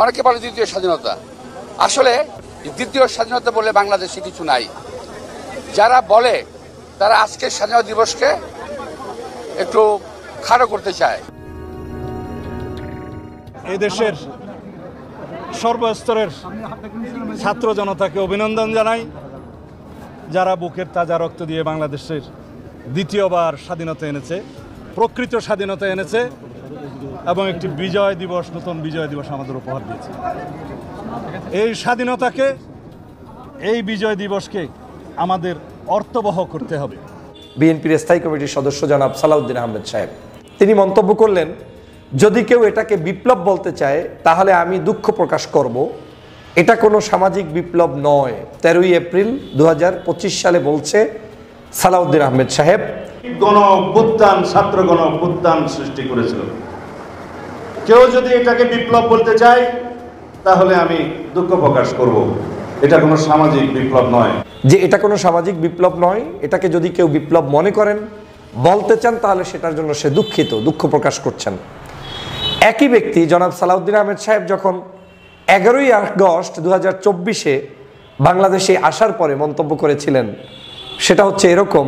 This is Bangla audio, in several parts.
অনেকে বলে দ্বিতীয় স্বাধীনতা। আসলে দ্বিতীয় স্বাধীনতা বলে বাংলাদেশে কিছু নাই। যারা বলে তারা আজকের স্বাধীনতা দিবসকে একটু খাড়ো করতে চায়। এই দেশের সর্বস্তরের ছাত্র জনতাকে অভিনন্দন জানাই, যারা বুকের তাজা রক্ত দিয়ে বাংলাদেশের দ্বিতীয়বার স্বাধীনতা এনেছে, প্রকৃত স্বাধীনতা এনেছে এবং একটি বিজয় দিবস, নতুন বিজয় দিবস আমাদের উপহার দিয়েছে। এই স্বাধীনতাকে, এই বিজয় দিবসকে আমাদের অর্থবহ করতে হবে। বিএনপির স্থায়ী কমিটির সদস্য জনাব সালাউদ্দিন আহমেদ সাহেব তিনি মন্তব্য করলেন, যদি কেউ এটাকে বিপ্লব বলতে চায় তাহলে আমি দুঃখ প্রকাশ করব, এটা কোনো সামাজিক বিপ্লব নয়। 13ই এপ্রিল 2025 সালে বলছে সালাউদ্দিন আহমেদ সাহেব। গণ অভ্যুত্থান, ছাত্র গণ অভ্যুত্থান সৃষ্টি করেছিল। কেউ যদি এটাকে বিপ্লব বলতে চায় তাহলে আমি দুঃখ প্রকাশ করব, এটা কোনো সামাজিক বিপ্লব নয়। যে এটা কোনো সামাজিক বিপ্লব নয়, এটাকে যদি কেউ বিপ্লব মনে করেন, বলতে চান, তাহলে সেটার জন্য সে দুঃখিত, দুঃখ প্রকাশ করছেন। একই ব্যক্তি জনাব সালাউদ্দিন আহমেদ সাহেব যখন 11ই আগস্ট 2024-এ বাংলাদেশে আসার পরে মন্তব্য করেছিলেন, সেটা হচ্ছে এরকম: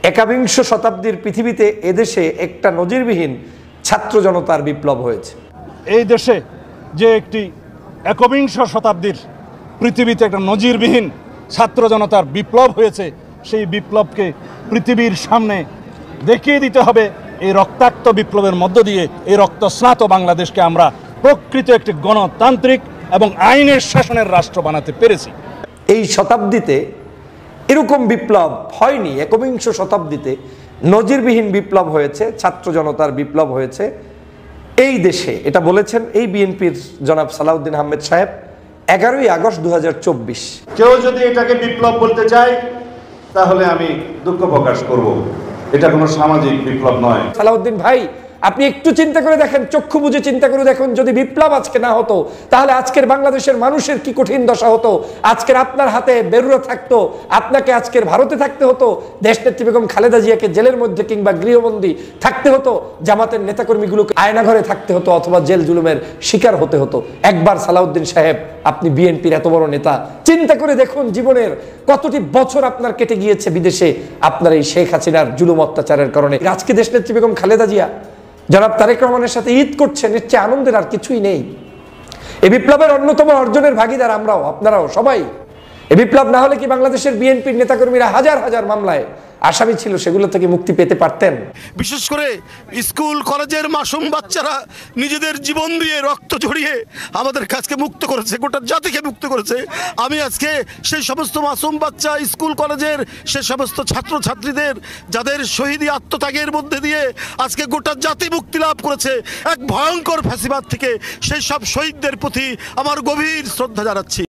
একবিংশ শতাব্দীর পৃথিবীতে এদেশে একটা নজিরবিহীন ছাত্র জনতার বিপ্লব হয়েছে। এই দেশে যে একটি একবিংশ শতাব্দীর পৃথিবীতে একটা নজিরবিহীন ছাত্র জনতার বিপ্লব হয়েছে, সেই বিপ্লবকে পৃথিবীর সামনে দেখিয়ে দিতে হবে। এই রক্তাক্ত বিপ্লবের মধ্য দিয়ে এই রক্তস্নাত বাংলাদেশকে আমরা প্রকৃত একটি গণতান্ত্রিক এবং আইনের শাসনের রাষ্ট্র বানাতে পেরেছি। এই শতাব্দীতে এরকম বিপ্লব হয়নি। একবিংশ শতাব্দীতে নজিরবিহীন বিপ্লব হয়েছে, ছাত্র জনতার বিপ্লব হয়েছে এই দেশে। এটা বলেছেন এই বিএনপির জনাব সালাউদ্দিন আহমেদ সাহেব 11ই আগস্ট 2024। কেউ যদি এটাকে বিপ্লব বলতে চায় তাহলে আমি দুঃখ প্রকাশ করব, এটা কোনো সামাজিক বিপ্লব নয়। সালাউদ্দিন ভাই, আপনি একটু চিন্তা করে দেখেন, চক্ষু বুঝে চিন্তা করে দেখুন, যদি বিপ্লব আজকে না হতো তাহলে আজকের বাংলাদেশের মানুষের কি কঠিন দশা হতো। আজকের আপনার হাতে বেরুরা থাকতো, আপনাকে আজকের ভারতে থাকতে হতো, দেশনেত্রী বেগম খালেদা জিয়াকে জেলের মধ্যে কিংবা গৃহবন্দী থাকতে হতো, জামাতের নেতাকর্মীগুলোকে আয়নাঘরে থাকতে হতো অথবা জেল জুলুমের শিকার হতে হতো। একবার সালাউদ্দিন সাহেব, আপনি বিএনপির এত বড় নেতা, চিন্তা করে দেখুন জীবনের কতটি বছর আপনার কেটে গিয়েছে বিদেশে আপনার এই শেখ হাসিনার জুলুম অত্যাচারের কারণে। আজকে দেশনেত্রী বেগম খালেদা জিয়া জনাব তারেক রহমানের সাথে ঈদ করছেন, এর চেয়ে আনন্দের আর কিছুই নেই। এই বিপ্লবের অন্যতম অর্জনের ভাগিদার আমরাও, আপনারাও, সবাই। এই বিপ্লব না হলে কি বাংলাদেশের বিএনপির নেতাকর্মীরা হাজার হাজার মামলায় আসামি ছিল, সেগুলো থেকে মুক্তি পেতে পারতেন? বিশেষ করে স্কুল কলেজের মাসুম বাচ্চারা নিজেদের জীবন দিয়ে রক্ত ঝরিয়ে আমাদের কাছকে মুক্ত করেছে, গোটা জাতিকে মুক্ত করেছে। আমি আজকে সেই সমস্ত মাসুম বাচ্চা, স্কুল কলেজের সে সমস্ত ছাত্রছাত্রীদের যাদের শহীদি আত্মত্যাগের মধ্যে দিয়ে আজকে গোটা জাতি মুক্তি লাভ করেছে এক ভয়ঙ্কর ফ্যাসিবাদ থেকে, সেই সব শহীদদের প্রতি আমার গভীর শ্রদ্ধা জানাচ্ছি।